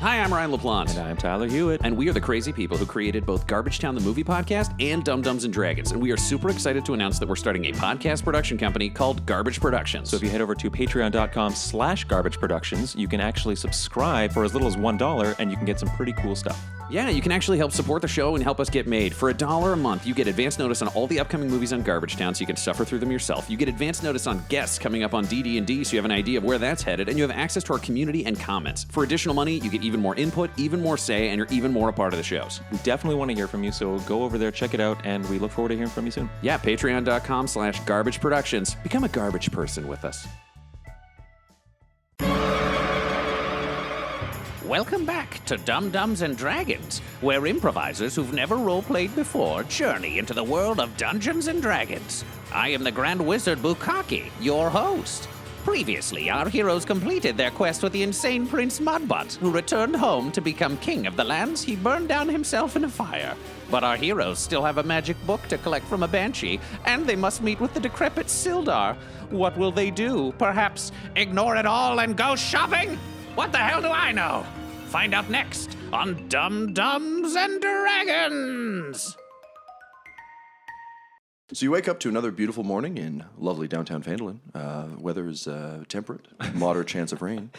Hi, I'm Ryan LaPlante. And I'm Tyler Hewitt. And we are the crazy people who created both Garbage Town the Movie Podcast and Dum Dums and Dragons. And we are super excited to announce that we're starting a podcast production company called Garbage Productions. So if you head over to patreon.com/Garbage Productions, you can actually subscribe for as little as $1 and you can get some pretty cool stuff. Yeah, you can actually help support the show and help us get made. For $1 a month, you get advance notice on all the upcoming movies on Garbage Town so you can suffer through them yourself. You get advance notice on guests coming up on DD&D so you have an idea of where that's headed, and you have access to our community and comments. For additional money, you get even more input, even more say, and you're even more a part of the shows. We definitely want to hear from you, so go over there, check it out, and we look forward to hearing from you soon. Yeah, patreon.com/Garbage Productions. Become a garbage person with us. Welcome back to Dum Dums and Dragons, where improvisers who've never roleplayed before journey into the world of Dungeons and Dragons. I am the Grand Wizard Bukkake, your host. Previously, our heroes completed their quest with the insane Prince Mudbutt, who returned home to become king of the lands he burned down himself in a fire. But our heroes still have a magic book to collect from a Banshee, and they must meet with the decrepit Sildar. What will they do? Perhaps ignore it all and go shopping? What the hell do I know? Find out next on Dum Dums and Dragons! So you wake up to another beautiful morning in lovely downtown Phandalin. Weather is temperate, moderate chance of rain.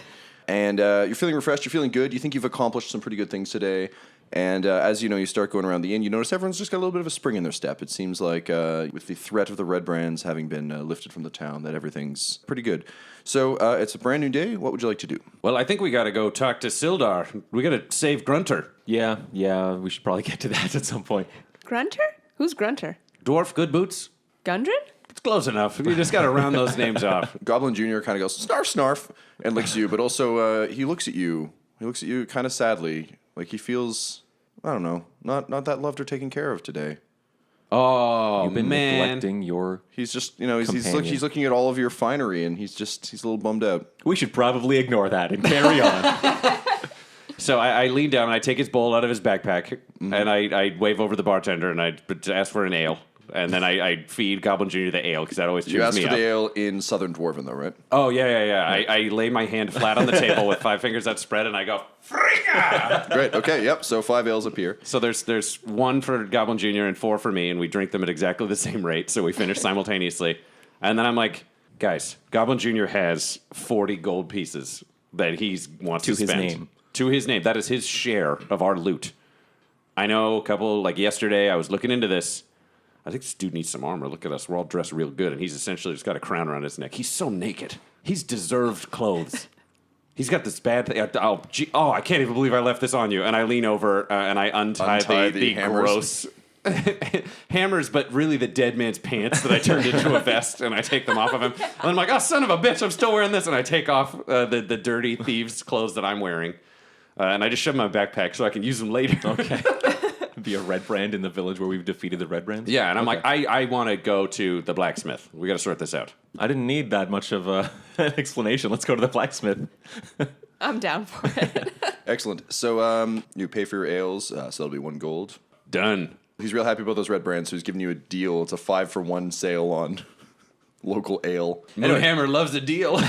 And you're feeling refreshed, you're feeling good. You think you've accomplished some pretty good things today. And as you know, you start going around the inn, you notice everyone's just got a little bit of a spring in their step. It seems like with the threat of the Red Brands having been lifted from the town, that everything's pretty good. So it's a brand new day. What would you like to do? Well, I think we gotta go talk to Sildar. We gotta save Grunter. Yeah, we should probably get to that at some point. Grunter? Who's Grunter? Dwarf Good Boots? Gundren? It's close enough. You just gotta round those names off. Goblin Jr. kind of goes, snarf, snarf, and licks you. But also, he looks at you. He looks at you kind of sadly. Like he feels, I don't know, not that loved or taken care of today. Oh, You've been man. neglecting your He's just, he's companion. he's looking at all of your finery, and he's a little bummed out. We should probably ignore that and carry on. So I lean down and I take his bowl out of his backpack, and I wave over the bartender and I ask for an ale. And then I feed Goblin Jr. the ale, because that always cheers me up. You asked for the ale in Southern Dwarven, though, right? Oh, yeah. I lay my hand flat on the table with 5 fingers outspread, and I go, Frika! Great, okay, yep, so 5 ales appear. So there's 1 for Goblin Jr. and 4 for me, and we drink them at exactly the same rate, so we finish simultaneously. And then I'm like, guys, Goblin Jr. has 40 gold pieces that he wants to spend. To his name. To his name. That is his share of our loot. I know a couple, like yesterday, I was looking into this. I think this dude needs some armor. Look at us. We're all dressed real good, and he's essentially just got a crown around his neck. He's so naked. He's deserved clothes. He's got this bad thing. I can't even believe I left this on you. And I lean over, and I untie the gross hammers, but really the dead man's pants that I turned into a vest, and I take them off of him. And I'm like, oh, son of a bitch, I'm still wearing this. And I take off the dirty thieves' clothes that I'm wearing. And I just shove them in my backpack so I can use them later. Okay. Be a Red Brand in the village where we've defeated the Red Brands? Yeah, and I'm like, I want to go to the blacksmith. We got to sort this out. I didn't need that much of an explanation. Let's go to the blacksmith. I'm down for it. Excellent. So you pay for your ales, so that'll be 1 gold. Done. He's real happy about those Red Brands, so he's giving you a deal. It's a 5-for-1 sale on local ale. Moonhammer loves a deal.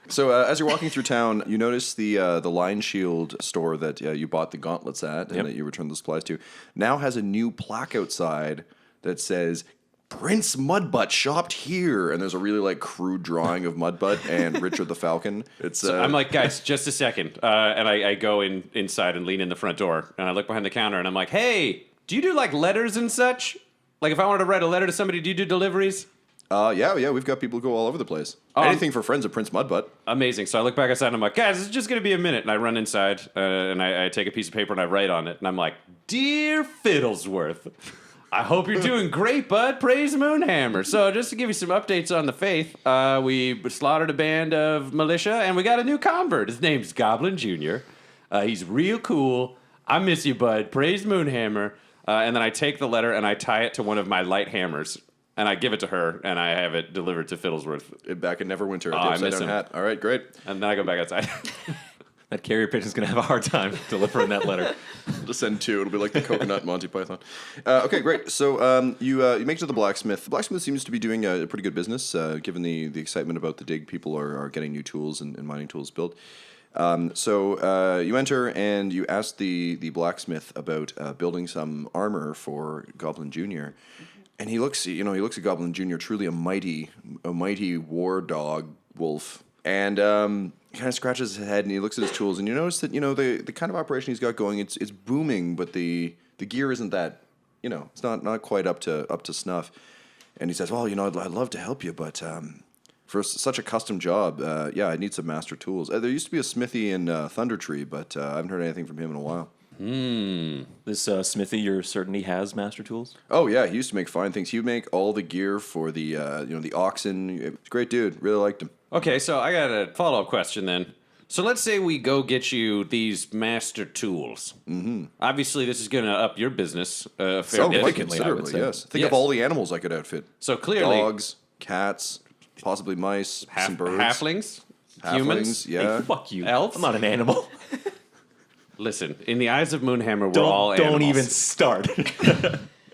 So as you're walking through town, you notice the Lion Shield store that you bought the gauntlets at and that you returned the supplies to now has a new plaque outside that says, Prince Mudbutt shopped here. And there's a really crude drawing of Mudbutt and Richard the Falcon. It's I'm like, guys, just a second. And I go inside and lean in the front door. And I look behind the counter and I'm like, hey, do you do letters and such? Like if I wanted to write a letter to somebody, do you do deliveries? Yeah, we've got people who go all over the place. Anything for friends of Prince Mudbutt. Amazing. So I look back outside and I'm like, guys, it's just going to be a minute. And I run inside and I take a piece of paper and I write on it. And I'm like, Dear Fiddlesworth, I hope you're doing great, bud. Praise Moonhammer. So just to give you some updates on the faith, we slaughtered a band of militia and we got a new convert. His name's Goblin Jr. He's real cool. I miss you, bud. Praise Moonhammer. And then I take the letter and I tie it to one of my light hammers. And I give it to her, and I have it delivered to Fiddlesworth. Back in Neverwinter, I the miss upside-down him. hat. All right, great. And then I go back outside. That carrier pigeon's going to have a hard time delivering that letter. Just send 2. It'll be like the coconut Monty Python. Okay, great. So you make it to the blacksmith. The blacksmith seems to be doing a pretty good business, given the excitement about the dig. People are getting new tools and mining tools built. So you enter and you ask the blacksmith about building some armor for Goblin Jr. And he looks at Goblin Jr. truly a mighty war dog wolf. And he kind of scratches his head and he looks at his tools and you notice that the kind of operation he's got going, it's booming, but the gear isn't that it's not quite up to snuff. And he says, well, I'd love to help you, but for such a custom job, I need some master tools. There used to be a smithy in Thunder Tree, but I haven't heard anything from him in a while. This smithy, you're certain he has master tools? Oh yeah, he used to make fine things. He would make all the gear for the the oxen. He's a great dude. Really liked him. Okay, so I got a follow-up question then. So let's say we go get you these master tools. Mm-hmm. Obviously, this is going to up your business fairly Quite significantly, I would considerably, say. yes. Think of all the animals I could outfit. So clearly, Dogs, cats, possibly mice, some birds. Halflings, humans, yeah. Hey, fuck you. Elves? I'm not an animal. Listen, in the eyes of Moonhammer, we're all animals. Don't even start.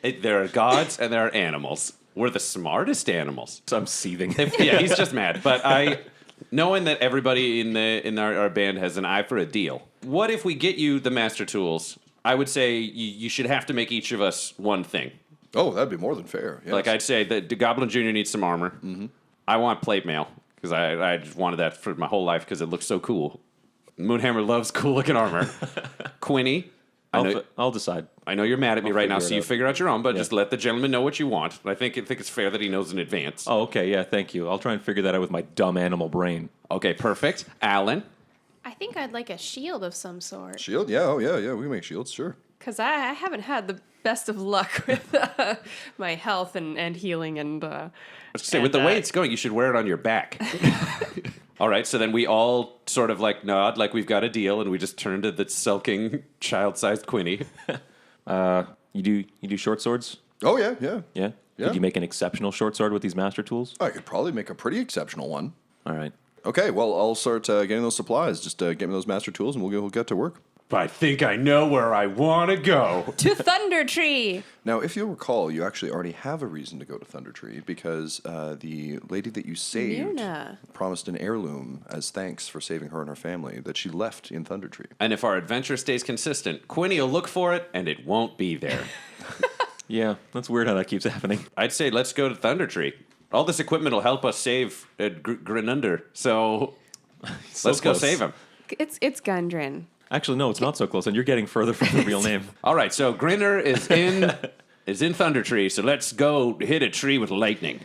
There are gods and there are animals. We're the smartest animals. I'm seething. Yeah, he's just mad. But knowing that everybody in our band has an eye for a deal, what if we get you the master tools? I would say you should have to make each of us one thing. Oh, that'd be more than fair. Yes. Like I'd say that the Goblin Jr. needs some armor. Mm-hmm. I want plate mail because I just wanted that for my whole life because it looks so cool. Moonhammer loves cool looking armor. Quinny, I'll decide. I know you're mad at me right now, so you out. figure out your own, but just let the gentleman know what you want. I think it's fair that he knows in advance. Oh, okay, yeah, thank you. I'll try and figure that out with my dumb animal brain. Okay, perfect. Alyn, I think I'd like a shield of some sort. Shield? Yeah, oh yeah. We can make shields, sure. Because I haven't had the best of luck with my health and healing and... I was gonna say, with the way it's going, you should wear it on your back. All right, so then we all sort of like nod like we've got a deal, and we just turn to the sulking child-sized Quinny. You do short swords? Oh yeah. Yeah? Yeah. Could you make an exceptional short sword with these master tools? I could probably make a pretty exceptional one. All right. Okay, well, I'll start getting those supplies. Just get me those master tools, and we'll get to work. I think I know where I want to go. To Thunder Tree! Now, if you'll recall, you actually already have a reason to go to Thunder Tree because the lady that you saved Myrna. promised an heirloom as thanks for saving her and her family that she left in Thunder Tree. And if our adventure stays consistent, Quinny will look for it, and it won't be there. Yeah, that's weird how that keeps happening. I'd say let's go to Thunder Tree. All this equipment will help us save Grenunder, so let's go close. save him. It's Gundren. Actually, no, it's not so close, and you're getting further from the real name. All right, so Grinner is in Thunder Tree, so let's go hit a tree with lightning.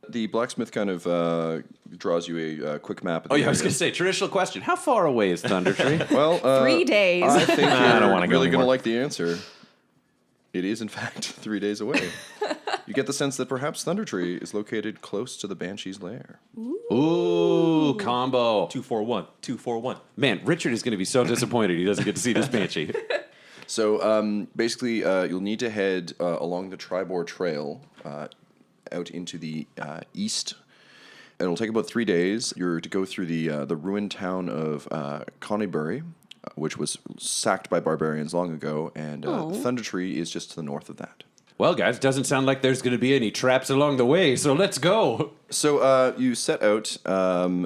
The blacksmith kind of draws you a quick map. Of the Oh yeah, I was area. gonna say traditional question: how far away is Thunder Tree? Well, 3 days. I think you're I don't wanna go really going to anymore. like the answer. It is, in fact, 3 days away. You get the sense that perhaps Thunder Tree is located close to the Banshee's lair. Ooh, combo. 241. Man, Richard is gonna be so disappointed he doesn't get to see this Banshee. So basically, you'll need to head along the Tribor Trail out into the east. It'll take about 3 days. You're to go through the ruined town of Conybury, which was sacked by barbarians long ago, and Thunder Tree is just to the north of that. Well, guys, doesn't sound like there's gonna be any traps along the way, so let's go. So you set out.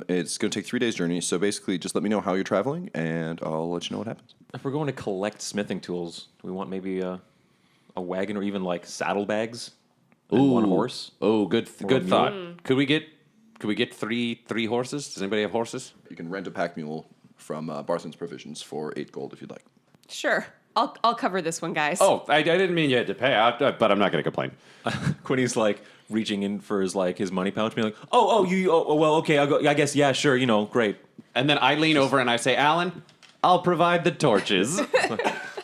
It's going to take 3 days' journey. So basically, just let me know how you're traveling, and I'll let you know what happens. If we're going to collect smithing tools, do we want maybe a wagon or even like saddlebags? And one horse? Oh, good mule? thought. Could we get three horses? Does anybody have horses? You can rent a pack mule from Barthen's Provisions for 8 gold if you'd like. Sure. I'll cover this one, guys. Oh, I didn't mean you had to pay, but I'm not going to complain. Quinny's like reaching in for his money pouch, being like, well, okay, I'll go. I guess, yeah, sure, great. And then I lean over and I say, Alyn, I'll provide the torches.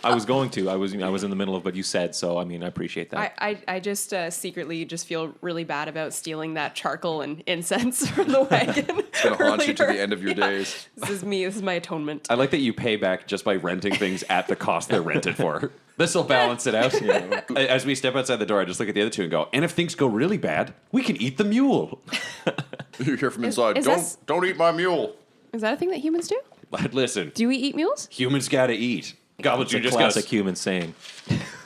I was going to. I was in the middle of what you said, so I appreciate that. I just secretly just feel really bad about stealing that charcoal and incense from the wagon. It's going to haunt you to the end of your days. This is me. This is my atonement. I like that you pay back just by renting things at the cost they're rented for. This will balance it out. As we step outside the door, I just look at the other two and go, and if things go really bad, we can eat the mule. You hear from inside, is don't eat my mule. Is that a thing that humans do? But listen, Do we eat mules? humans got to eat. Goblin It's Jr. a just classic goes, human saying.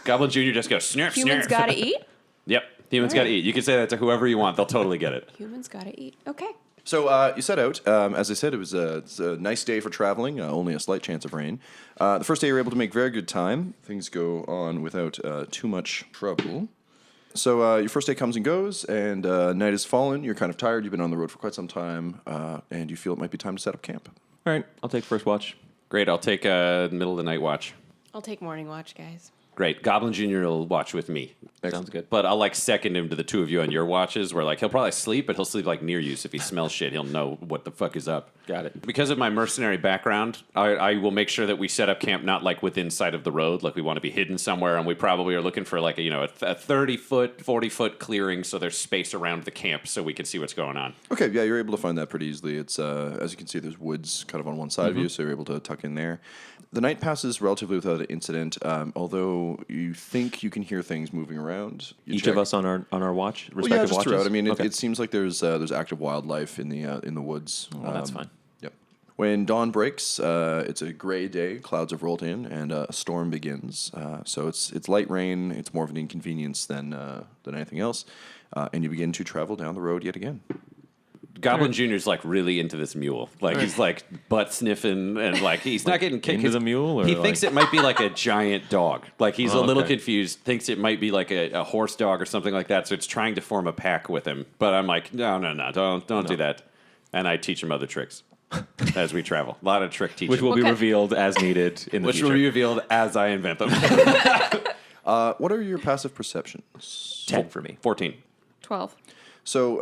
Goblin Jr. just goes, snurf, Humans snurf. gotta eat? Yep, humans got to eat. You can say that to whoever you want. They'll totally get it. Humans gotta eat. Okay. So you set out. As I said, it's a nice day for traveling, only a slight chance of rain. The first day you were able to make very good time. Things go on without too much trouble. So your first day comes and goes, and night has fallen. You're kind of tired. You've been on the road for quite some time, and you feel it might be time to set up camp. All right, I'll take first watch. Great. I'll take middle of the night watch. I'll take morning watch, guys. Great. Goblin Jr. will watch with me. Sounds good. But I'll like second him to the two of you on your watches where like he'll probably sleep, but he'll sleep like near you. So if he smells shit, he'll know what the fuck is up. Got it. Because of my mercenary background, I will make sure that we set up camp not like within sight of the road. Like we want to be hidden somewhere, and we probably are looking for like a 30-foot, 40-foot clearing so there's space around the camp so we can see what's going on. Okay, yeah, you're able to find that pretty easily. It's as you can see, there's woods kind of on one side of you, so you're able to tuck in there. The night passes relatively without an incident, although you think you can hear things moving around. Each of us on our watch, Well, yeah, respective just watches. throughout. I mean, Okay. it seems like there's active wildlife in the woods. Well, that's fine. Yep. When dawn breaks, it's a gray day. Clouds have rolled in, and a storm begins. So it's light rain. It's more of an inconvenience than anything else. And you begin to travel down the road yet again. Goblin Jr.'s like really into this mule. Like he's like butt sniffing and like he's not getting kicked. into the mule, or He like- thinks it might be like a giant dog. Like he's Oh, a little okay. confused. Thinks it might be like a horse dog or something like that. So it's trying to form a pack with him. But I'm like, no, don't do that. And I teach him other tricks as we travel. A lot of trick teaching, Which will be Okay. revealed as needed in the which future. will be revealed as I invent them. What are your passive perceptions? 10 for me. 14. 12. So,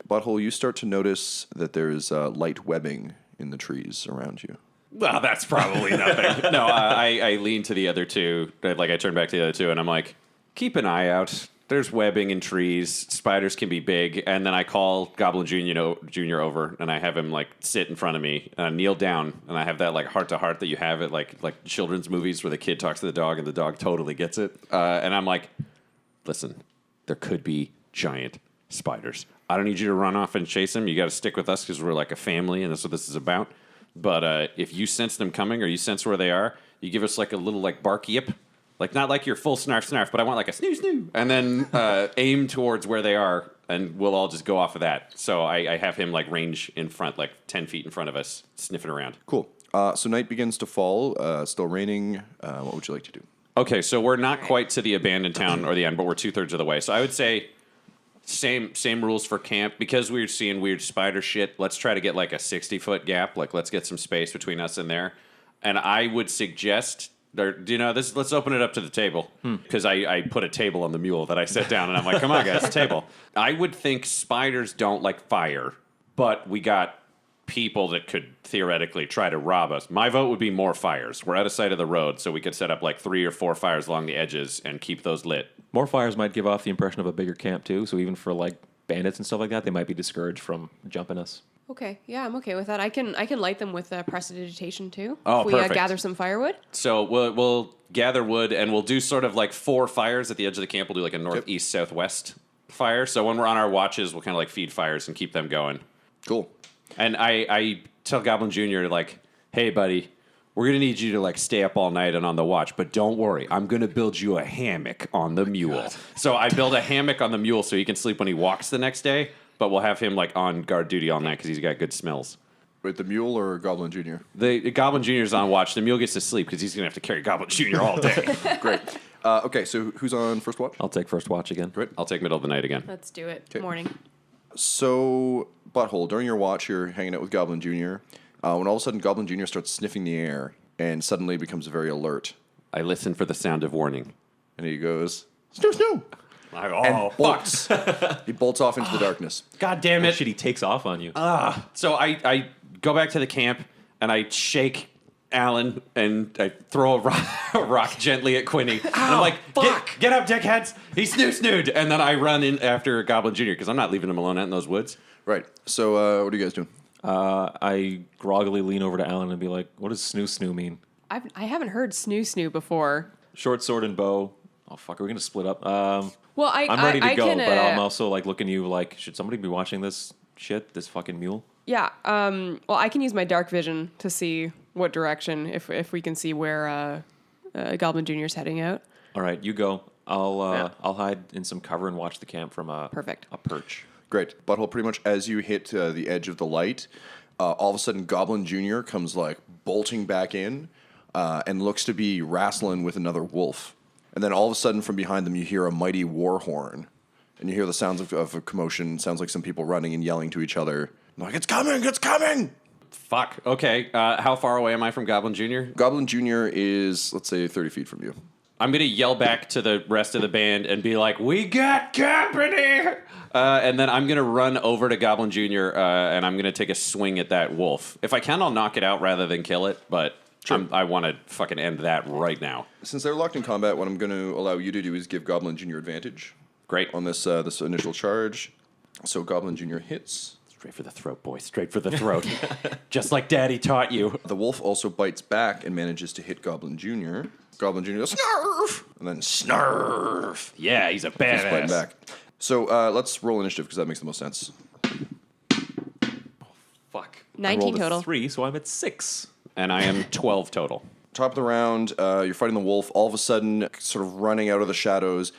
Butthole, you start to notice that there is light webbing in the trees around you. Well, that's probably nothing. No, I lean to the other two. Like I turn back to the other two, and I'm like, keep an eye out. There's webbing in trees. Spiders can be big. And then I call Goblin Jr. over, and I have him like sit in front of me, and I kneel down, and I have that like heart to heart that you have at like children's movies where the kid talks to the dog, and the dog totally gets it. And I'm like, listen, there could be giant spiders. I don't need you to run off and chase them. You got to stick with us because we're like a family, and that's what this is about. But if you sense them coming or you sense where they are, you give us like a little like bark yip. Like, not like your full snarf, but I want like a snoo snoo. And then aim towards where they are, and we'll all just go off of that. So I have him like range in front, like 10 feet in front of us, sniffing around. Cool. So night begins to fall. Still raining. What would you like to do? Okay, so we're not quite to the abandoned town or the end, but we're 2/3 of the way. So I would say same rules for camp. Because we're seeing weird spider shit, let's try to get like a 60-foot gap. Like, let's get some space between us and there. And I would suggest... let's open it up to the table, because I put a table on the mule that I set down, and I'm like, come on, guys, table. I would think spiders don't like fire, but we got people that could theoretically try to rob us. My vote would be more fires. We're out of sight of the road, so we could set up like 3 or 4 fires along the edges and keep those lit. More fires might give off the impression of a bigger camp, too. So even for, like, bandits and stuff like that, they might be discouraged from jumping us. Okay, yeah, I'm okay with that. I can light them with prestidigitation too. Oh, if we perfect. gather some firewood. So we'll gather wood, and we'll do sort of like 4 fires at the edge of the camp. We'll do like a northeast, southwest fire. So when we're on our watches, we'll kind of like feed fires and keep them going. Cool. And I tell Goblin Jr. like, hey, buddy, we're going to need you to like stay up all night and on the watch, but don't worry, I'm going to build you a hammock on the mule. So I build a hammock on the mule so he can sleep when he walks the next day, but we'll have him like on guard duty all night because he's got good smells. Wait, the mule or Goblin Jr.? The Goblin Jr. is on watch. The mule gets to sleep because he's going to have to carry Goblin Jr. all day. Great. Okay, so who's on first watch? I'll take first watch again. Great. I'll take middle of the night again. Let's do it. 'Kay. Morning. So, Butthole, during your watch, you're hanging out with Goblin Jr. When all of a sudden Goblin Jr. starts sniffing the air and suddenly becomes very alert. I listen for the sound of warning. And he goes, snoo, snoo! Like, And bolts. He bolts off into the darkness. God damn Oh, it. shit, he takes off on you. So I go back to the camp and I shake Alyn and I throw a rock gently at Quinny. And I'm like, get up, dickheads. He's snooed. And then I run in after Goblin Jr. because I'm not leaving him alone out in those woods. Right. So, what are you guys doing? I groggily lean over to Alyn and be like, what does snoo mean? I haven't heard snoo before. Short sword and bow. Oh, fuck, are we going to split up? Well, I'm ready to go, can, but I'm also like looking at you like, should somebody be watching this shit, this fucking mule? Yeah. Well, I can use my dark vision to see what direction, if we can see where Goblin Jr. is heading out. All right, you go. I'll hide in some cover and watch the camp from a Perfect. a perch. Great. Butthole, pretty much as you hit the edge of the light, all of a sudden Goblin Jr. comes like bolting back in and looks to be wrestling with another wolf. And then all of a sudden from behind them you hear a mighty war horn. And you hear the sounds of a commotion. Sounds like some people running and yelling to each other. Like, it's coming, it's coming! Fuck. Okay. How far away am I from Goblin Jr.? Goblin Jr. is, let's say, 30 feet from you. I'm going to yell back to the rest of the band and be like, we got company! And then I'm going to run over to Goblin Jr. And I'm going to take a swing at that wolf. If I can, I'll knock it out rather than kill it, but sure. I want to fucking end that right now. Since they're locked in combat, what I'm going to allow you to do is give Goblin Jr. advantage. Great. On this this initial charge. So Goblin Jr. hits. Straight for the throat, boy. Straight for the throat. Just like Daddy taught you. The wolf also bites back and manages to hit Goblin Jr. Goblin Jr. goes, snarf! And then snarf! Yeah, he's a He's biting badass. back. So let's roll initiative because that makes the most sense. Fuck. 19 I rolled a total. 3, so I'm at 6. And I am 12 total. Top of the round, you're fighting the wolf. All of a sudden, sort of running out of the shadows,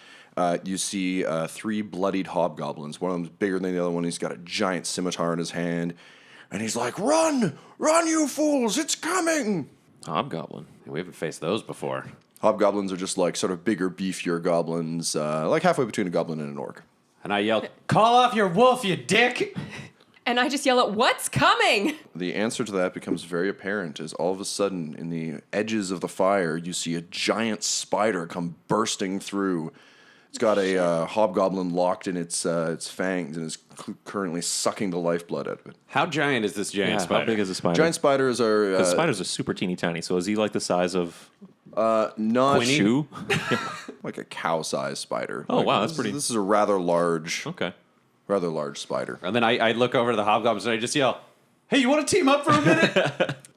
you see 3 bloodied hobgoblins. One of them's bigger than the other one. He's got a giant scimitar in his hand. And he's like, run! Run, you fools! It's coming! Hobgoblin. We haven't faced those before. Hobgoblins are just like sort of bigger, beefier goblins, like halfway between a goblin and an orc. And I yelled, call off your wolf, you dick! And I just yell out, what's coming? The answer to that becomes very apparent as all of a sudden, in the edges of the fire, you see a giant spider come bursting through. It's got a hobgoblin locked in its fangs and is currently sucking the lifeblood out of it. How giant is this giant spider? How big is a spider? Giant spiders are... Because spiders are super teeny tiny, so is he like the size of not a shoe? like a cow-sized spider. Oh, Like, wow, that's this- pretty- This is a rather large spider. And then I look over to the hobgoblins and I just yell, hey, you want to team up for a minute?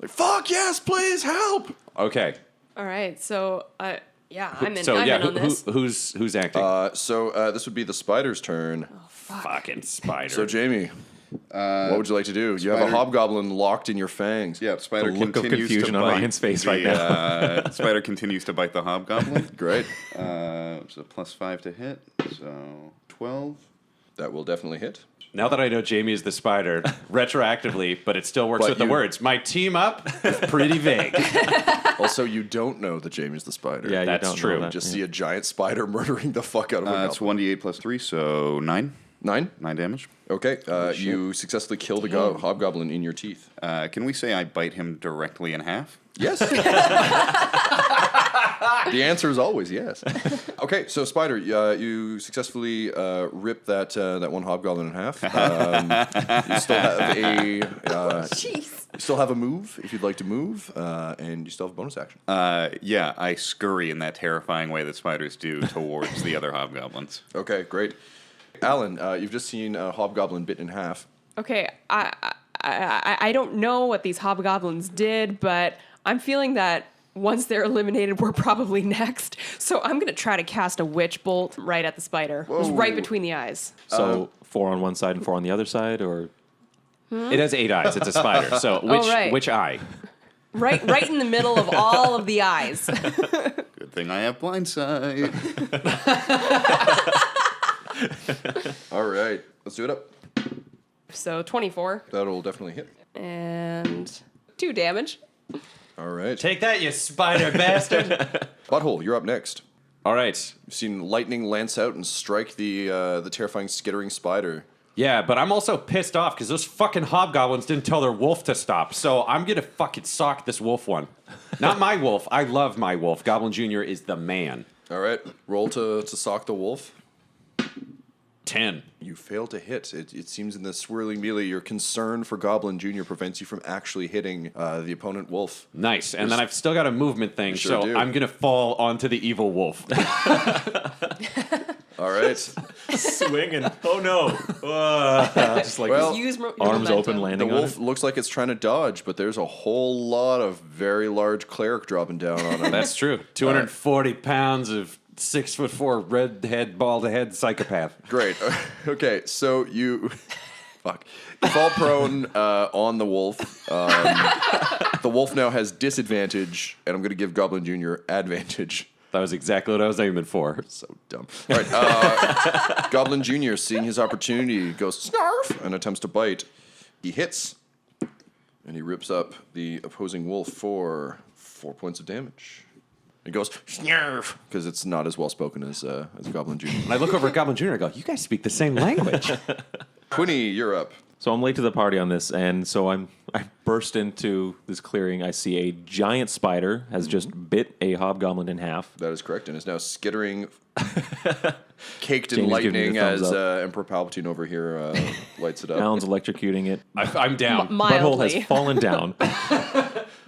Like, fuck yes, please, help! Okay. All right, so, yeah, I'm in, So, I'm yeah, in on this. who's acting? So this would be the spider's turn. Fucking spider. So, Jamie, what would you like to do? You have a spider- hobgoblin locked in your fangs. Yeah, spider The look of continues confusion to on bite Ryan's face the, right now. Spider continues to bite the hobgoblin. Great. It's a +5 to hit, so 12. That will definitely hit. Now that I know Jamie is the spider, retroactively, but it still works But with the you- words, my team up is pretty vague. Also, you don't know that Jamie's the spider. Yeah, you That's don't know true. that, Just yeah. see a giant spider murdering the fuck out of a It's goblin. 1d8 + 3, so 9. 9? 9 damage. Okay, you successfully killed a hobgoblin in your teeth. Can we say I bite him directly in half? Yes. The answer is always yes. Okay, so Spider, you successfully rip that one hobgoblin in half. You still have Jeez. you still have a move if you'd like to move, and you still have a bonus action. Yeah, I scurry in that terrifying way that spiders do towards the other hobgoblins. Okay, great. Alyn, you've just seen a hobgoblin bit in half. Okay, I don't know what these hobgoblins did, but I'm feeling that once they're eliminated, we're probably next. So I'm going to try to cast a witch bolt right at the spider. Just right between the eyes. So 4 on one side and 4 on the other side, or It has 8 eyes. It's a spider. So right. which eye? Right in the middle of all of the eyes. Good thing I have blindside. All right, let's do it up. So 24 That'll definitely hit. and 2 damage. All right. Take that, you spider bastard. Butthole, you're up next. All right. You've seen lightning lance out and strike the terrifying skittering spider. Yeah, but I'm also pissed off because those fucking hobgoblins didn't tell their wolf to stop. So I'm going to fucking sock this wolf one. Not my wolf. I love my wolf. Goblin Jr. is the man. All right, roll to sock the wolf. 10. You fail to hit. It seems in the swirling melee, your concern for Goblin Jr. prevents you from actually hitting the opponent wolf. Nice. And then I've still got a movement thing, sure so do. I'm going to fall onto the evil wolf. All right. swing and oh no, just like Well, Use arms open, the landing on wolf it. looks like it's trying to dodge, but there's a whole lot of very large cleric dropping down on him. That's true. 240 pounds of 6'4" redhead, bald head psychopath. Great. Okay, so you... Fuck. You fall prone on the wolf. The wolf now has disadvantage, and I'm going to give Goblin Jr. advantage That was exactly what I was aiming for. So dumb. All right, Goblin Jr., seeing his opportunity, goes snarf and attempts to bite. He hits, and he rips up the opposing wolf for 4 points of damage. He goes snarf because it's not as well spoken as Goblin Jr. And I look over at Goblin Jr. and I go, you guys speak the same language. Quinny, you're up. So I'm late to the party on this, and so I burst into this clearing. I see a giant spider has just bit a hobgoblin in half. That is correct, and is now skittering, caked in Jamie's giving me lightning the thumbs as up. Emperor Palpatine over here lights it up. Alan's electrocuting it. I'm down. Butthole Mildly. has fallen down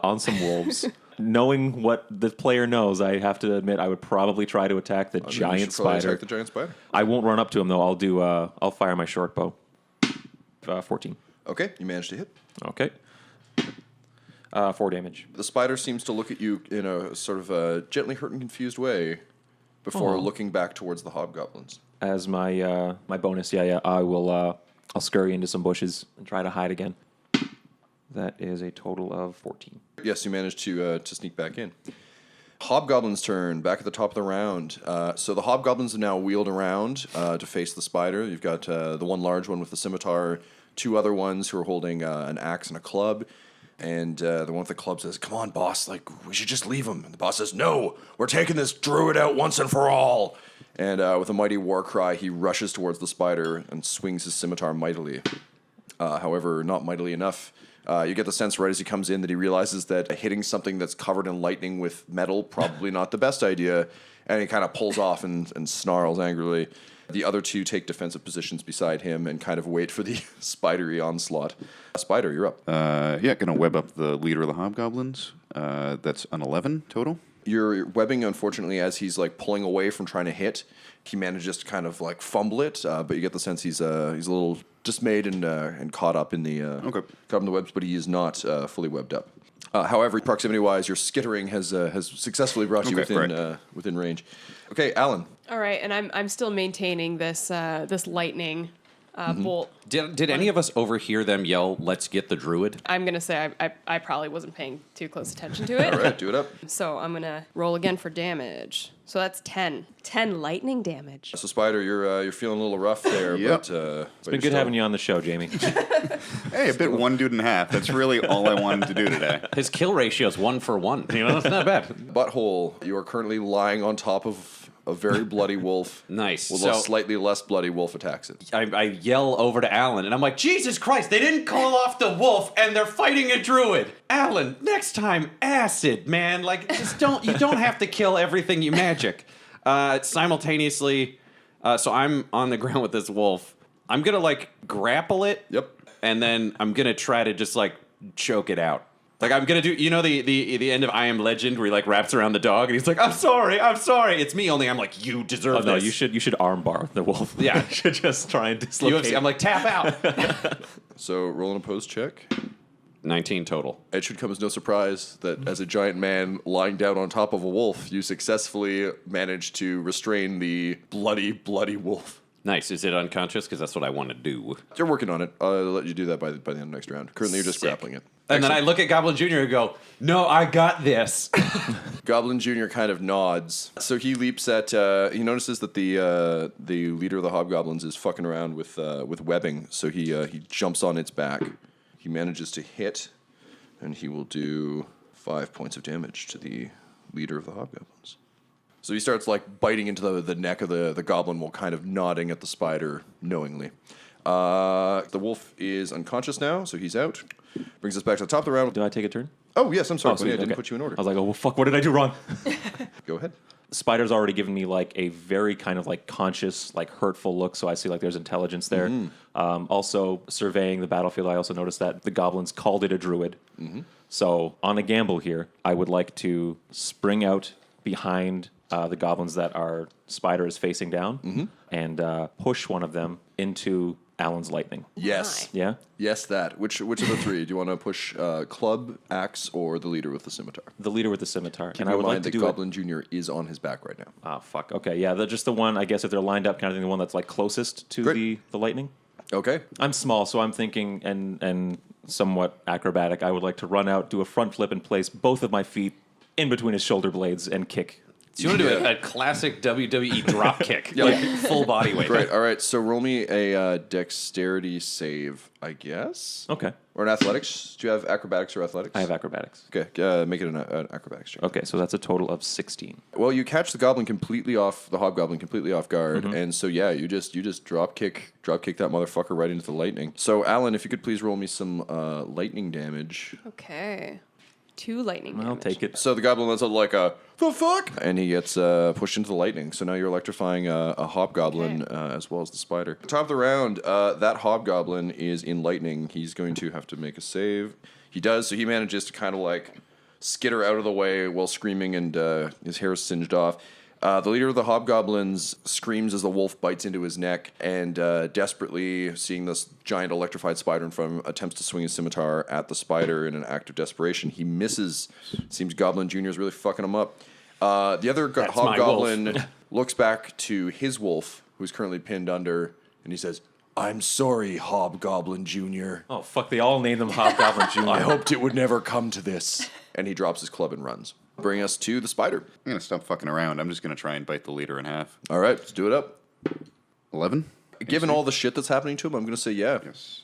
on some wolves. Knowing what the player knows, I have to admit I would probably try to attack the You giant should probably spider. attack the giant spider. I won't run up to him though. I'll fire my short bow. 14. Okay, you managed to hit. Okay. 4 damage. The spider seems to look at you in a sort of a gently hurt and confused way before looking back towards the hobgoblins. As my my bonus, I will. I'll scurry into some bushes and try to hide again. That is a total of 14. Yes, you managed to sneak back in. Hobgoblin's turn, back at the top of the round. So the hobgoblins have now wheeled around to face the spider. You've got the one large one with the scimitar, 2 other ones who are holding an axe and a club. And the one with the club says, "Come on, boss, like, we should just leave him." And the boss says, "No, we're taking this druid out once and for all." And with a mighty war cry, he rushes towards the spider and swings his scimitar mightily. However, not mightily enough. You get the sense right as he comes in that he realizes that hitting something that's covered in lightning with metal probably not the best idea, and he kind of pulls off and snarls angrily. The other 2 take defensive positions beside him and kind of wait for the spidery onslaught. Spider, you're up. Gonna web up the leader of the hobgoblins. That's an 11 total. You're webbing, unfortunately, as he's like pulling away from trying to hit. He manages to kind of like fumble it, but you get the sense he's a little dismayed and caught up in the caught up in the webs, but he is not fully webbed up. However, proximity-wise, your skittering has successfully brought you within range. Okay, Alyn. All right, and I'm still maintaining this this lightning bolt. Did any of us overhear them yell, "Let's get the druid"? I'm gonna say I probably wasn't paying too close attention to it. All right, do it up. So I'm gonna roll again for damage. So that's 10 lightning damage. So, Spider, you're feeling a little rough there, Yep. but It's been good having you on the show, Jamie. Hey, I bit one dude in half. That's really all I wanted to do today. His kill ratio is 1 for 1. You know, that's not bad. Butthole, you are currently lying on top of a very bloody wolf. Nice. With So- a slightly less bloody wolf attacks it. I yell over to Alyn, and I'm like, Jesus Christ, they didn't call off the wolf, and they're fighting a druid. Alyn, next time, acid, man. Like, just you don't have to kill everything you magic. Simultaneously, so I'm on the ground with this wolf. I'm gonna, like, grapple it. Yep. And then I'm gonna try to just, like, choke it out. Like, I'm gonna do, you know, the end of I Am Legend where he, like, wraps around the dog and he's like, I'm sorry. It's me, only I'm like, you deserve Oh no, this. you should armbar the wolf. Yeah. You should just try and dislocate. UFC, I'm like, tap out. So roll an opposed check. 19 total. It should come as no surprise that as a giant man lying down on top of a wolf, you successfully managed to restrain the bloody, bloody wolf. Nice. Is it unconscious? Because that's what I want to do. You're working on it. I'll let you do that by the end of next round. Currently, you're just Sick. grappling it. And then I look at Goblin Jr. and go, no, I got this. Goblin Jr. kind of nods. So he leaps at. He notices that the leader of the hobgoblins is fucking around with webbing. So he jumps on its back. He manages to hit, and he will do 5 points of damage to the leader of the hobgoblins. So he starts like biting into the neck of the goblin while kind of nodding at the spider knowingly. The wolf is unconscious now, so he's out. Brings us back to the top of the round. Do I take a turn? Oh yes, I'm sorry, sweet, Quinny, I didn't okay. put you in order. I was like, oh well, fuck, what did I do wrong? Go ahead. The spider's already given me like a very kind of like conscious, like hurtful look, so I see like there's intelligence there. Also, surveying the battlefield, I also noticed that the goblins called it a druid. So on a gamble here, I would like to spring out behind the goblins that our spider is facing down and push one of them into Alyn's lightning. Yes. Yeah? Yes, that. Which of the three? Do you want to push club, axe, or the leader with the scimitar? The leader with the scimitar. Keep and in I would mind like to that do Goblin Jr. is on his back right now. Oh, fuck. Okay, yeah, just the one, I guess if they're lined up kind of thing, the one that's like closest to Great. the lightning. Okay. I'm small, so I'm thinking, and somewhat acrobatic, I would like to run out, do a front flip, and place both of my feet in between his shoulder blades and kick So you want to do a classic WWE drop kick, like full body weight. Great. All right. So roll me a dexterity save, I guess. Okay. Or an athletics. Do you have acrobatics or athletics? I have acrobatics. Okay. Make it an acrobatics check. Okay, so that's a total of 16. Well, you catch the hobgoblin completely off guard, and so yeah, you just drop kick that motherfucker right into the lightning. So Alyn, if you could please roll me some lightning damage. Okay. 2 lightning I'll damage. take it. So the goblin lets out like a the fuck, and he gets pushed into the lightning. So now you're electrifying a hobgoblin as well as the spider. Top of the round, that hobgoblin is in lightning. He's going to have to make a save. He does, so he manages to kind of like skitter out of the way while screaming, and his hair is singed off. The leader of the hobgoblins screams as the wolf bites into his neck, and desperately, seeing this giant electrified spider in front of him, attempts to swing his scimitar at the spider in an act of desperation. He misses. Seems Goblin Jr. is really fucking him up. The other hobgoblin looks back to his wolf, who's currently pinned under, and he says, "I'm sorry, Hobgoblin Jr. Oh, fuck, they all named them Hobgoblin Jr. I hoped it would never come to this." And he drops his club and runs. Bring us to the spider. I'm going to stop fucking around. I'm just going to try and bite the leader in half. All right, let's do it up. 11? Given all the shit that's happening to him, I'm going to say yeah. Yes.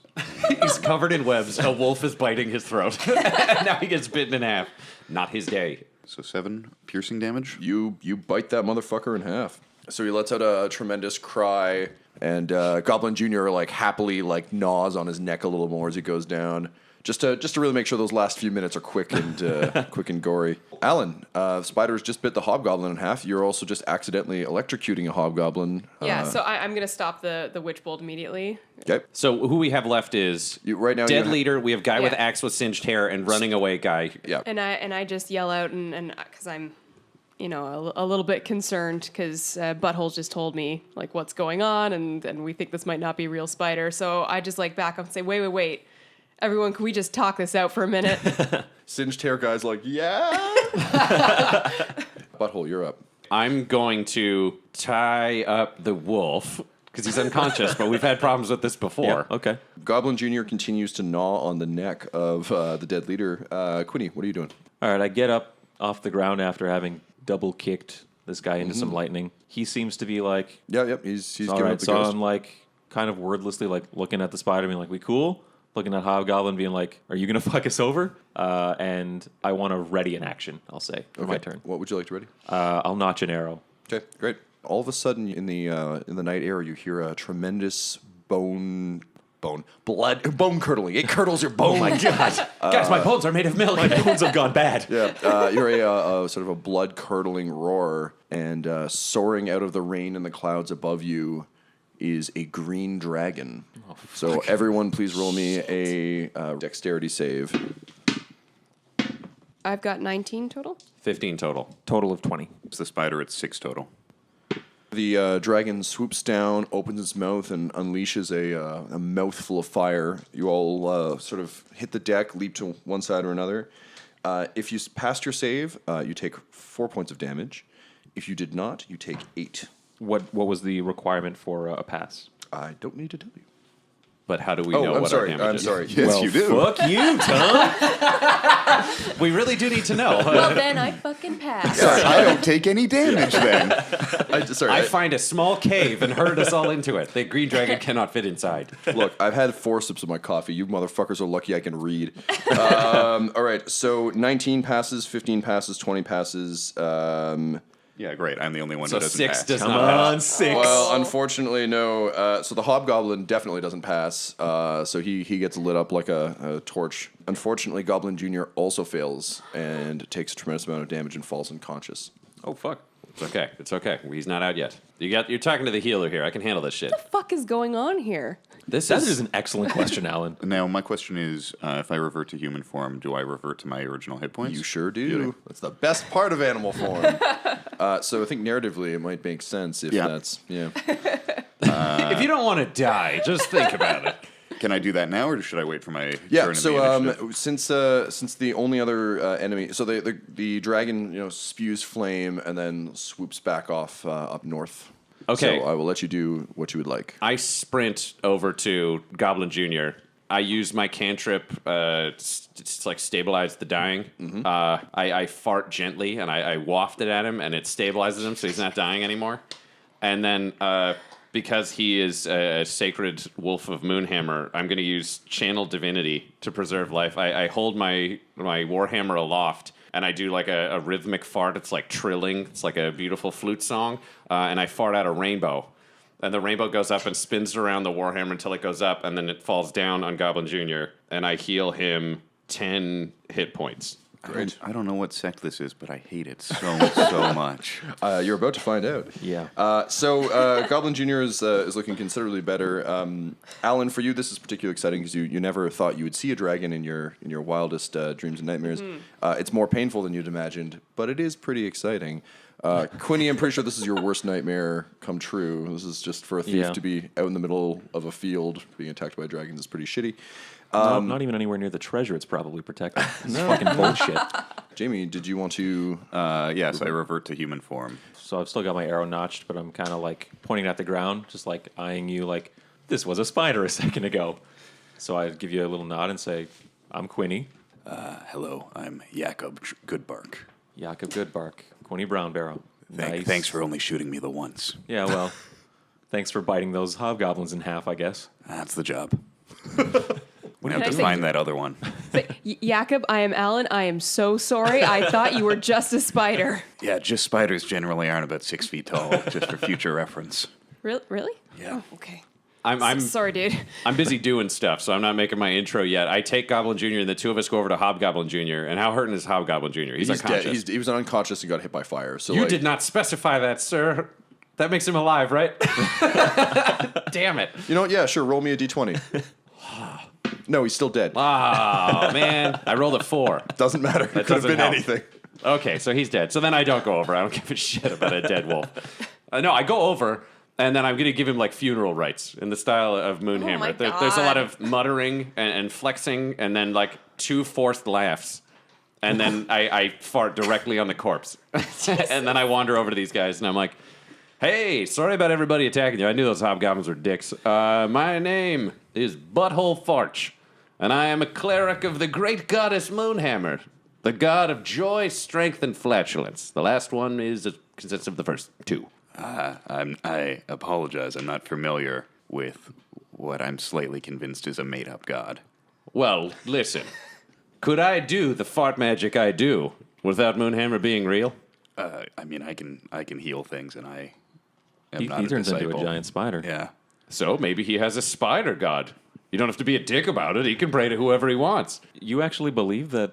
He's covered in webs. A wolf is biting his throat. And now he gets bitten in half. Not his day. So 7 piercing damage. You bite that motherfucker in half. So he lets out a tremendous cry, and Goblin Jr. like happily like gnaws on his neck a little more as he goes down. Just to really make sure those last few minutes are quick and quick and gory. Alyn, spiders just bit the hobgoblin in half. You're also just accidentally electrocuting a hobgoblin. Yeah, so I'm going to stop the witch bolt immediately. Okay. So who we have left is Right now dead you leader. We have guy with Yeah. axe with singed hair and running away guy. Yeah. And I just yell out, and because I'm, a little bit concerned because Butthole just told me like what's going on, and we think this might not be a real spider. So I just like back up and say, wait. Everyone, can we just talk this out for a minute? Singed hair guy's like, yeah. Butthole, you're up. I'm going to tie up the wolf because he's unconscious, but we've had problems with this before. Yeah, okay. Goblin Jr. continues to gnaw on the neck of the dead leader. Quinny, what are you doing? All right, I get up off the ground after having double kicked this guy into some lightning. He seems to be like, Yep. He's all giving right, up the so ghost. I'm like kind of wordlessly like looking at the spider, being like, we cool? Looking at Hobgoblin, being like, are you going to fuck us over? And I want to ready an action, I'll say, for my turn. What would you like to ready? I'll notch an arrow. Okay, great. All of a sudden, in the night air, you hear a tremendous bone curdling. It curdles your bone. Oh my god. Guys, my bones are made of milk. My bones have gone bad. Yeah, you're a sort of a blood curdling roar, and soaring out of the rain and the clouds above you is a green dragon. So everyone, please roll me a dexterity save. I've got 19 total. 15 total. Total of 20. It's the spider. It's 6 total. The dragon swoops down, opens its mouth, and unleashes a mouthful of fire. You all sort of hit the deck, leap to one side or another. If you passed your save, you take 4 points of damage. If you did not, you take 8. What was the requirement for a pass? I don't need to tell you. But how do we know I'm what sorry. our damage I'm is? sorry. Yes, you do. Fuck you, Tom. We really do need to know. Well, then I fucking pass. I don't take any damage then. I find a small cave and herd us all into it. The green dragon cannot fit inside. Look, I've had 4 sips of my coffee. You motherfuckers are lucky I can read. All right, so 19 passes, 15 passes, 20 passes. Yeah, great. I'm the only one So who doesn't 6 pass. does Come not on, pass. 6. Well, unfortunately, no. So the hobgoblin definitely doesn't pass. So he gets lit up like a torch. Unfortunately, Goblin Jr. also fails and takes a tremendous amount of damage and falls unconscious. Oh, fuck. It's okay. It's okay. He's not out yet. You're talking to the healer here. I can handle this shit. What the fuck is going on here? This That is an excellent question, Alyn. Now, my question is, if I revert to human form, do I revert to my original hit points? You sure do. That's the best part of animal form. So I think narratively it might make sense if Yeah. that's if you don't want to die, just think about it. Can I do that now, or should I wait for my Yeah, turn in so the initiative? since the only other enemy, so the dragon spews flame and then swoops back off up north. Okay. So I will let you do what you would like. I sprint over to Goblin Jr. I use my cantrip to like stabilize the dying. I fart gently and I waft it at him, and it stabilizes him so he's not dying anymore. And then because he is a sacred wolf of Moonhammer, I'm going to use Channel Divinity to preserve life. I hold my warhammer aloft, and I do like a rhythmic fart. It's like trilling. It's like a beautiful flute song. And I fart out a rainbow. And the rainbow goes up and spins around the warhammer until it goes up, and then it falls down on Goblin Jr., and I heal him 10 hit points. Great. I don't know what sect this is, but I hate it so much. You're about to find out. Yeah. So Goblin Jr. is looking considerably better. Alyn, for you, this is particularly exciting because you never thought you would see a dragon in your wildest dreams and nightmares. It's more painful than you'd imagined, but it is pretty exciting. Quinny, I'm pretty sure this is your worst nightmare come true. This is just for a thief to be out in the middle of a field being attacked by dragons is pretty shitty. No, not even anywhere near the treasure. It's probably protected. It's fucking bullshit. Jamie, did you want to... Yes, I revert to human form. So I've still got my arrow notched, but I'm kind of like pointing at the ground, just like eyeing you like, this was a spider a second ago. So I give you a little nod and say, I'm Quinny. Hello, I'm Yacob Goodbark. Yacob Goodbark. Quinny Brownbarrow. Nice. Thanks for only shooting me the once. Yeah, well, thanks for biting those hobgoblins in half, I guess. That's the job. We have Can I to say- find that other one. Jacob, I am Alyn. I am so sorry. I thought you were just a spider. Yeah, just spiders generally aren't about 6 feet tall, just for future reference. Really? Yeah. Oh, okay. I'm Sorry, dude. I'm busy doing stuff, so I'm not making my intro yet. I take Goblin Jr., and the two of us go over to Hobgoblin Jr. And how hurting is Hobgoblin Jr.? He's unconscious. Dead. He was unconscious and got hit by fire. So You like, did not specify that, sir. That makes him alive, right? Damn it. You know what? Yeah, sure. Roll me a d20. No, he's still dead. Oh, man. I rolled a 4. Doesn't matter. It could have doesn't been help. anything. Okay, so he's dead. So then I don't go over. I don't give a shit about a dead wolf. No, I go over, and then I'm going to give him like funeral rites in the style of Moonhammer. my There's a lot God. of muttering and flexing, and then like 2 forced laughs. And then I fart directly on the corpse. And then I wander over to these guys, and I'm like, hey, sorry about everybody attacking you. I knew those hobgoblins were dicks. My name is Butthole Farch, and I am a cleric of the great goddess Moonhammer, the god of joy, strength, and flatulence. The last one consists of the first 2. I apologize. I'm not familiar with what I'm slightly convinced is a made-up god. Well, listen. Could I do the fart magic I do without Moonhammer being real? I mean, I can heal things, and I am He not a turns into disciple. a giant spider. Yeah. So maybe he has a spider god. You don't have to be a dick about it. He can pray to whoever he wants. You actually believe that?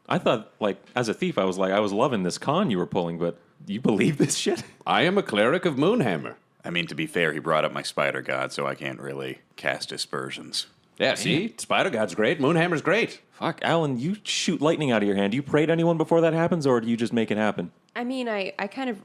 I thought, like, as a thief, I was loving this con you were pulling, but you believe this shit? I am a cleric of Moonhammer. I mean, to be fair, he brought up my spider god, so I can't really cast aspersions. Yeah, see? Spider god's great. Moonhammer's great. Fuck, Alyn, you shoot lightning out of your hand. Do you pray to anyone before that happens, or do you just make it happen? I mean, I kind of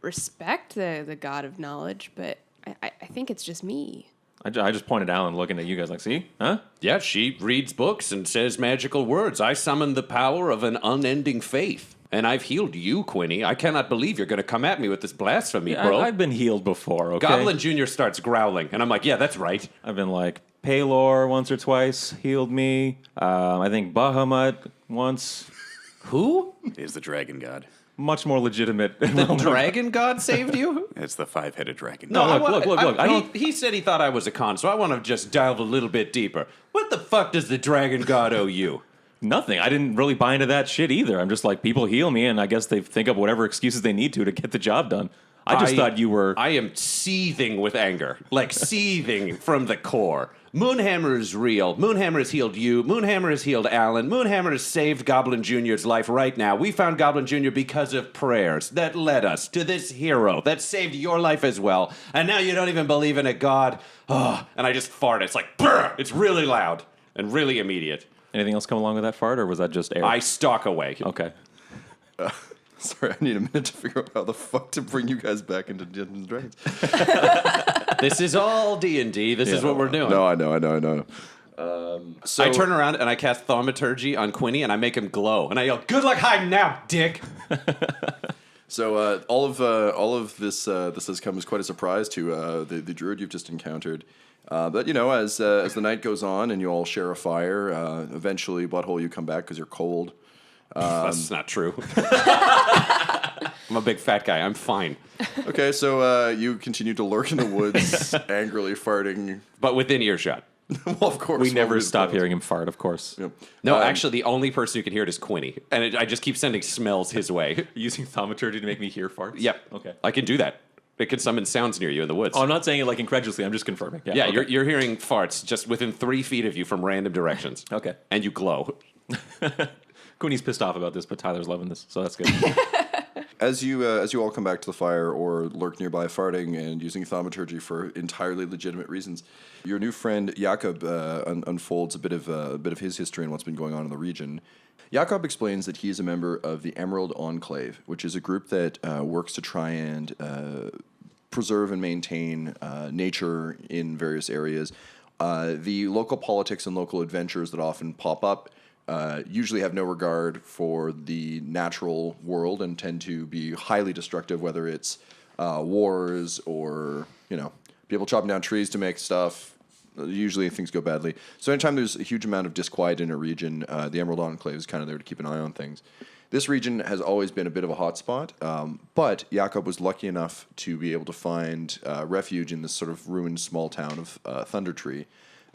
respect the god of knowledge, but I think it's just me. I just pointed at Alyn looking at you guys like, see? Huh? Yeah, she reads books and says magical words. I summon the power of an unending faith. And I've healed you, Quinny. I cannot believe you're going to come at me with this blasphemy, bro. I've been healed before, okay? Goblin Jr. starts growling, and I'm like, yeah, that's right. I've been like, Paylor once or twice healed me. I think Bahamut once. Who? Is the dragon god. Much more legitimate. The dragon god saved you? It's the 5-headed dragon No, god. look. I don't- He said he thought I was a con, so I want to just delve a little bit deeper. What the fuck does the dragon god owe you? Nothing. I didn't really buy into that shit either. I'm just like, people heal me, and I guess they think of whatever excuses they need to get the job done. I just thought you were... I am seething with anger. Like, seething from the core. Moonhammer is real. Moonhammer has healed you. Moonhammer has healed Alyn. Moonhammer has saved Goblin Jr.'s life right now. We found Goblin Jr. because of prayers that led us to this hero that saved your life as well. And now you don't even believe in a god. Oh, and I just fart. It's like, brr! It's really loud and really immediate. Anything else come along with that fart, or was that just air? I stalk away. Okay. Sorry, I need a minute to figure out how the fuck to bring you guys back into Dungeons and Dragons. This is all D&D. This is what we're doing. No, I know. So I turn around and I cast Thaumaturgy on Quinny and I make him glow. And I yell, good luck hiding now, dick. So all of this has come as quite a surprise to the druid you've just encountered. But as the night goes on and you all share a fire, eventually, Butthole, you come back because you're cold. That's not true. I'm a big fat guy. I'm fine. Okay, so you continue to lurk in the woods, angrily farting. But within earshot. Well, of course. We never stop hearing him fart, of course. Yep. No, actually, the only person who can hear it is Quinny. And I just keep sending smells his way. Using thaumaturgy to make me hear farts? Yep. Okay. I can do that. It can summon sounds near you in the woods. Oh, I'm not saying it like incredulously. I'm just confirming. yeah, okay. you're hearing farts just within 3 feet of you from random directions. Okay. And you glow. Quinny's pissed off about this, but Tyler's loving this, so that's good. As you all come back to the fire or lurk nearby farting and using thaumaturgy for entirely legitimate reasons, your new friend Yacob unfolds a bit of his history and what's been going on in the region. Yacob explains that he is a member of the Emerald Enclave, which is a group that works to try and preserve and maintain nature in various areas. The local politics and local adventures that often pop up usually have no regard for the natural world and tend to be highly destructive, whether it's wars or, people chopping down trees to make stuff. Usually things go badly. So anytime there's a huge amount of disquiet in a region, the Emerald Enclave is kind of there to keep an eye on things. This region has always been a bit of a hotspot, but Yacob was lucky enough to be able to find refuge in this sort of ruined small town of Thunder Tree.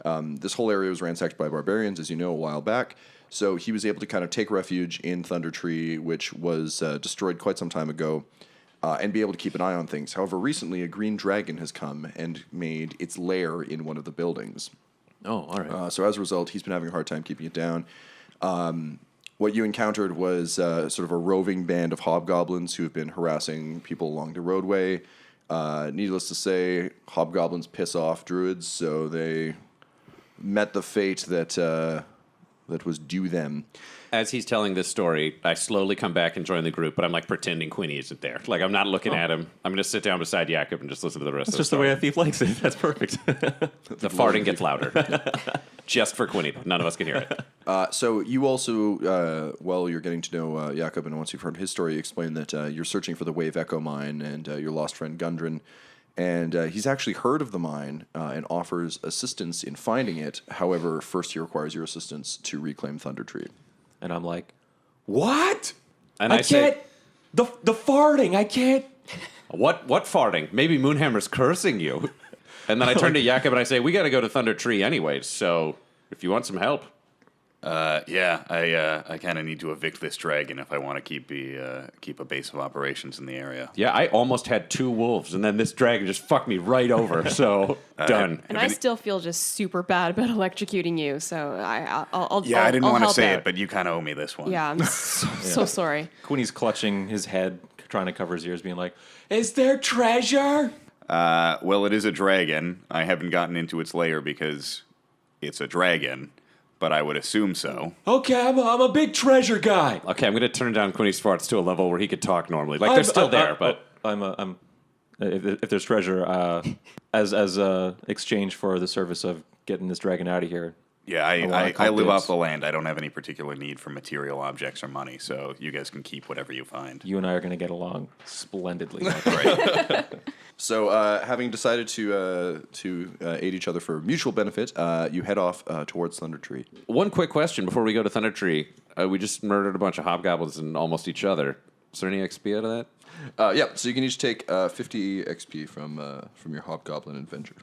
This whole area was ransacked by barbarians, as you know, a while back. So he was able to kind of take refuge in Thunder Tree, which was destroyed quite some time ago, and be able to keep an eye on things. However, recently a green dragon has come and made its lair in one of the buildings. Oh, all right. So as a result, he's been having a hard time keeping it down. What you encountered was sort of a roving band of hobgoblins who have been harassing people along the roadway. Needless to say, hobgoblins piss off druids, so they met the fate that was due them. As he's telling this story, I slowly come back and join the group, but I'm like pretending Quinny isn't there. Like I'm not looking at him. I'm going to sit down beside Yacob and just listen to the rest That's of the just the way a thief likes it. That's perfect. The farting gets louder. Just for Quinny. None of us can hear it. So you also, while you're getting to know Yacob, and once you've heard his story, you explain that you're searching for the Wave Echo mine and your lost friend Gundren. And he's actually heard of the mine and offers assistance in finding it. However, first he requires your assistance to reclaim Thunder Tree. And I'm like, what? And I I say, can't. The farting. I can't. What farting? Maybe Moonhammer's cursing you. And then I turn to Yacob and I say, we got to go to Thunder Tree anyway, so if you want some help. I kind of need to evict this dragon if I want to keep a base of operations in the area. Yeah, I almost had 2 wolves, and then this dragon just fucked me right over, so done. And I still feel just super bad about electrocuting you, so I'll I didn't want to say out. it, but you kind of owe me this one. Yeah, I'm so sorry. Quinny's clutching his head, trying to cover his ears, being like, is there treasure? Well, it is a dragon. I haven't gotten into its lair because it's a dragon, but I would assume so. Okay, I'm a big treasure guy. Okay, I'm going to turn down Quinny's farts to a level where he could talk normally. Like, they're still there, but... If there's treasure, as exchange for the service of getting this dragon out of here. Yeah, wanna I live comp off this. the land. I don't have any particular need for material objects or money, so you guys can keep whatever you find. You and I are going to get along splendidly. Right. So, having decided to aid each other for mutual benefit, you head off towards Thunder Tree. One quick question before we go to Thunder Tree. We just murdered a bunch of hobgoblins and almost each other. Is there any XP out of that? Yeah, so you can each take 50 XP from your hobgoblin adventure.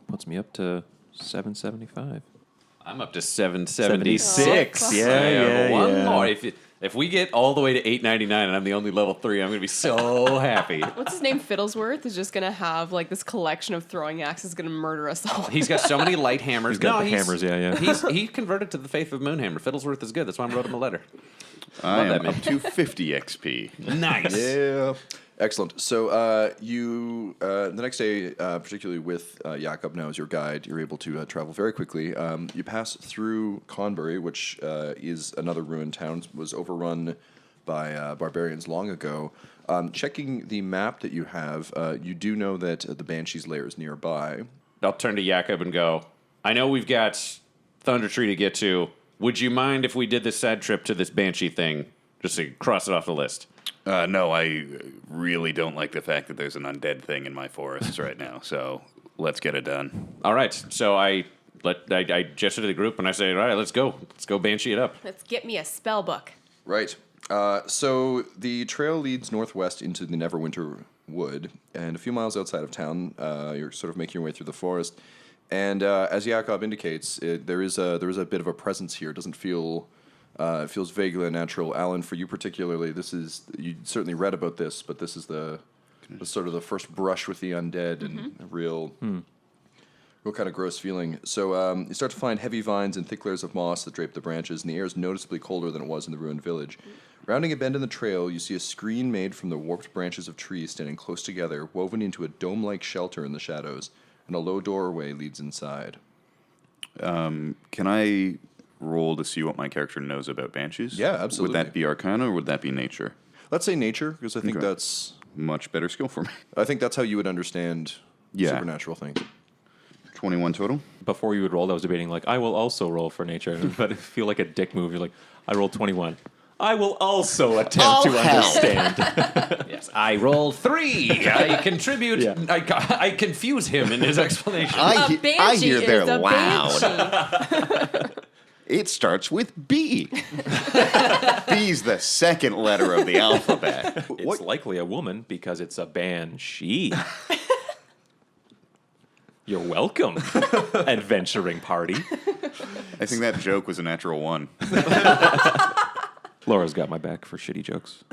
Puts me up to 775. I'm up to 776. Oh, Yeah. One more. If we get all the way to 899 and I'm the only level 3, I'm going to be so happy. What's his name? Fiddlesworth is just gonna have like this collection of throwing axes, gonna murder us all. He's got so many light hammers. He's got the hammers, yeah. He converted to the faith of Moonhammer. Fiddlesworth is good. That's why I wrote him a letter. I that, am man. up to 50 XP. Nice. Yeah. Excellent. So you, the next day, particularly with Yacob now as your guide, you're able to travel very quickly. You pass through Conbury, which is another ruined town, was overrun by barbarians long ago. Checking the map that you have, you do know that the Banshee's lair is nearby. I'll turn to Yacob and go, I know we've got Thunder Tree to get to. Would you mind if we did this side trip to this Banshee thing, just to cross it off the list? No, I really don't like the fact that there's an undead thing in my forests right now. So let's get it done. All right, so I gesture to the group and I say, all right, let's go Banshee it up. Let's get me a spell book. Right. So the trail leads northwest into the Neverwinter Wood, and a few miles outside of town, you're sort of making your way through the forest. And as Yacob indicates, there is a bit of a presence here. It doesn't feel it feels vaguely unnatural. Alyn, for you particularly, you certainly read about this, but this is the sort of the first brush with the undead and a real kind of gross feeling. So you start to find heavy vines and thick layers of moss that drape the branches, and the air is noticeably colder than it was in the ruined village. Rounding a bend in the trail, you see a screen made from the warped branches of trees standing close together, woven into a dome-like shelter in the shadows, and a low doorway leads inside. Can I roll to see what my character knows about banshees? Yeah, absolutely. Would that be Arcana or would that be Nature? Let's say nature, because I think Okay. that's Much better skill for me. I think that's how you would understand Yeah. supernatural things. 21 total. Before you would roll, I was debating, like, I will also roll for nature. But I feel like a dick move. You're like, I rolled 21. I will also attempt to understand. Yes, I roll 3. I contribute. Yeah. I confuse him in his explanation. A banshee hear they're is a loud. banshee. It starts with B. B's the second letter of the alphabet. It's likely a woman because it's a banshee. You're welcome, adventuring party. I think that joke was a natural 1. Laura's got my back for shitty jokes.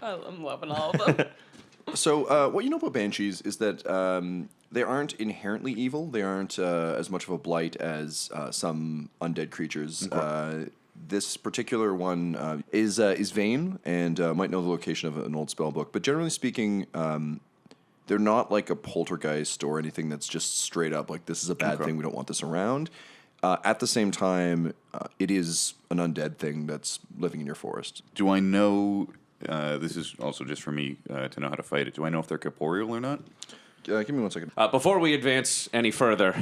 I'm loving all of them. So, what you know about banshees is that they aren't inherently evil. They aren't as much of a blight as some undead creatures. This particular one is vain and might know the location of an old spell book. But generally speaking, they're not like a poltergeist or anything that's just straight up like, this is a bad thing, we don't want this around. At the same time, it is an undead thing that's living in your forest. Do I know, this is also just for me to know how to fight it, do I know if they're corporeal or not? Give me 1 second. Before we advance any further,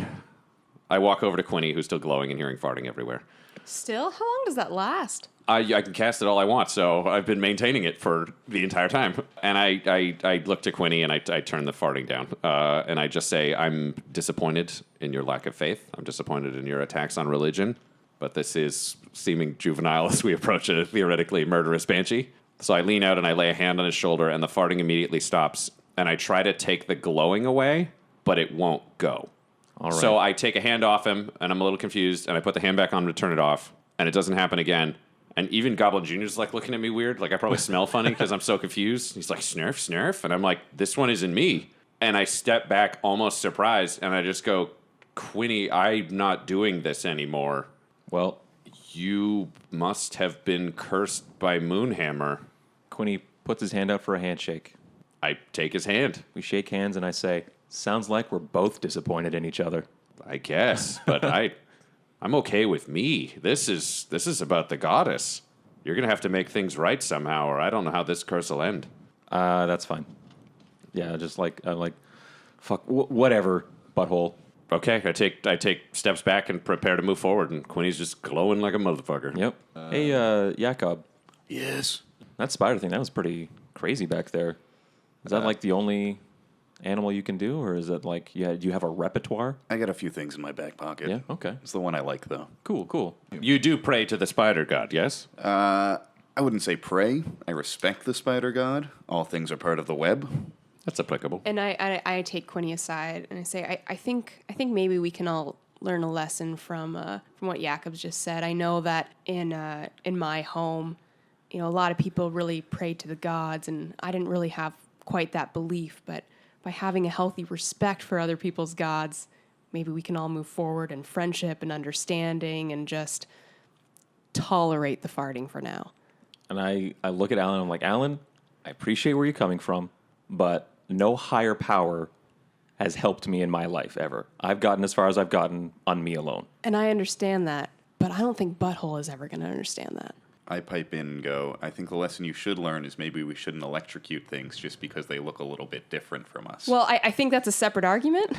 I walk over to Quinny, who's still glowing and hearing farting everywhere. Still? How long does that last? I can cast it all I want, so I've been maintaining it for the entire time. And I look to Quinny and I turn the farting down. And I just say, I'm disappointed in your lack of faith. I'm disappointed in your attacks on religion. But this is seeming juvenile as we approach a theoretically murderous banshee. So I lean out and I lay a hand on his shoulder, and the farting immediately stops. And I try to take the glowing away, but it won't go. All right. So I take a hand off him, and I'm a little confused, and I put the hand back on to turn it off, and it doesn't happen again. And even Goblin Jr. is like looking at me weird, like I probably smell funny because I'm so confused. He's like, snurf, snurf. And I'm like, this one isn't me. And I step back almost surprised, and I just go, Quinny, I'm not doing this anymore. Well, You must have been cursed by Moonhammer. Quinny puts his hand out for a handshake. I take his hand, We shake hands, and I say, sounds like we're both disappointed in each other. I guess, but I'm okay with me. This is about the goddess. You're gonna have to make things right somehow, or I don't know how this curse will end. That's fine. Yeah, just like, fuck, whatever, butthole. Okay, I take steps back and prepare to move forward, and Quinny's just glowing like a motherfucker. Yep. Hey, Yacob, Yes. that spider thing, that was pretty crazy back there. Is that like the only animal you can do, or is it like, do you have a repertoire? I got a few things in my back pocket. Yeah, okay. It's the one I like, though. Cool. You do pray to the spider god, yes? I wouldn't say pray. I respect the spider god. All things are part of the web. That's applicable. And I take Quinny aside and I say, I think maybe we can all learn a lesson from what Jacob's just said. I know that in my home, a lot of people really pray to the gods, and I didn't really have quite that belief. But by having a healthy respect for other people's gods, maybe we can all move forward in friendship and understanding and just tolerate the farting for now. And I look at Alyn, and I'm like, Alyn, I appreciate where you're coming from, but no higher power has helped me in my life ever. I've gotten as far as I've gotten on me alone. And I understand that, but I don't think Butthole is ever going to understand that. I pipe in and go, I think the lesson you should learn is maybe we shouldn't electrocute things just because they look a little bit different from us. Well, I think that's a separate argument.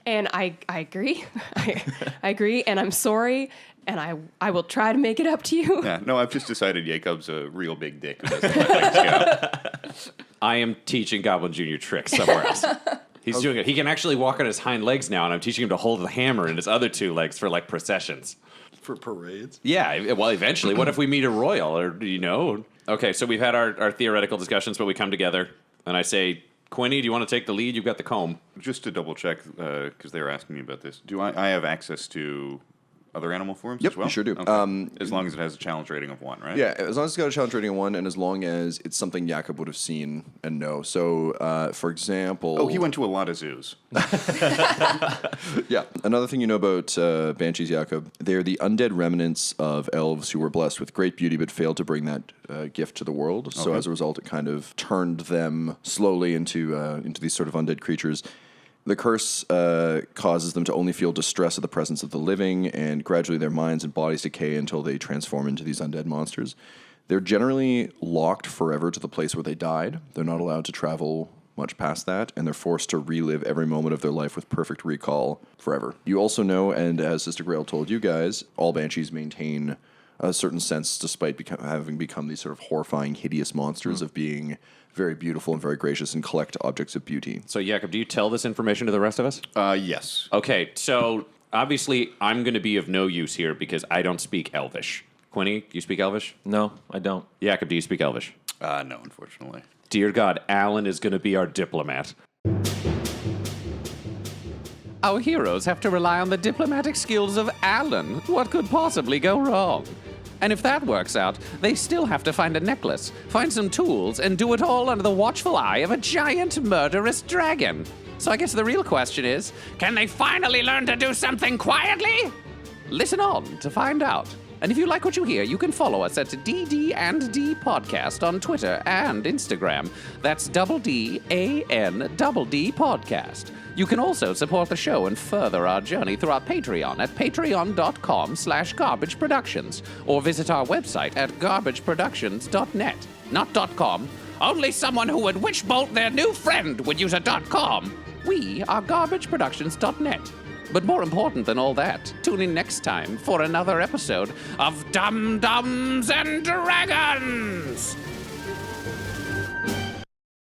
And I agree. I agree, and I'm sorry, and I will try to make it up to you. Yeah, no, I've just decided Jacob's a real big dick who doesn't let things go. I am teaching Goblin Jr. tricks somewhere else. He's doing it. He can actually walk on his hind legs now, and I'm teaching him to hold the hammer in his other 2 legs for like processions. For parades? Yeah, well, eventually. What if we meet a royal or, Okay, so we've had our theoretical discussions, but we come together, and I say, Quinny, do you want to take the lead? You've got the comb. Just to double check, because they were asking me about this, do I have access to other animal forms Yep, as well? you sure do. Okay. As long as it has a challenge rating of 1, right? Yeah, as long as it's got a challenge rating of 1, and as long as it's something Yacob would have seen and know. So, for example... Oh, he went to a lot of zoos. Yeah. Another thing you know about Banshees, Yacob, they're the undead remnants of elves who were blessed with great beauty but failed to bring that gift to the world. So as a result, it kind of turned them slowly into these sort of undead creatures. The curse causes them to only feel distress at the presence of the living, and gradually their minds and bodies decay until they transform into these undead monsters. They're generally locked forever to the place where they died. They're not allowed to travel much past that, and they're forced to relive every moment of their life with perfect recall forever. You also know, and as Sister Grail told you guys, all banshees maintain a certain sense, despite having become these sort of horrifying, hideous monsters, of being very beautiful and very gracious and collect objects of beauty. So, Jacob, do you tell this information to the rest of us? Yes. Okay, so obviously I'm going to be of no use here because I don't speak Elvish. Quinny, do you speak Elvish? No, I don't. Jacob, do you speak Elvish? No, unfortunately. Dear God, Alyn is going to be our diplomat. Our heroes have to rely on the diplomatic skills of Alyn. What could possibly go wrong? And if that works out, they still have to find a necklace, find some tools, and do it all under the watchful eye of a giant murderous dragon. So I guess the real question is, can they finally learn to do something quietly? Listen on to find out. And if you like what you hear, you can follow us at DD&D Podcast on Twitter and Instagram. That's DDANDD Podcast. You can also support the show and further our journey through our Patreon at patreon.com/garbageproductions or visit our website at garbageproductions.net. Not .com. Only someone who would witch-bolt their new friend would use a .com. We are garbageproductions.net. But more important than all that, tune in next time for another episode of Dum Dums and Dragons!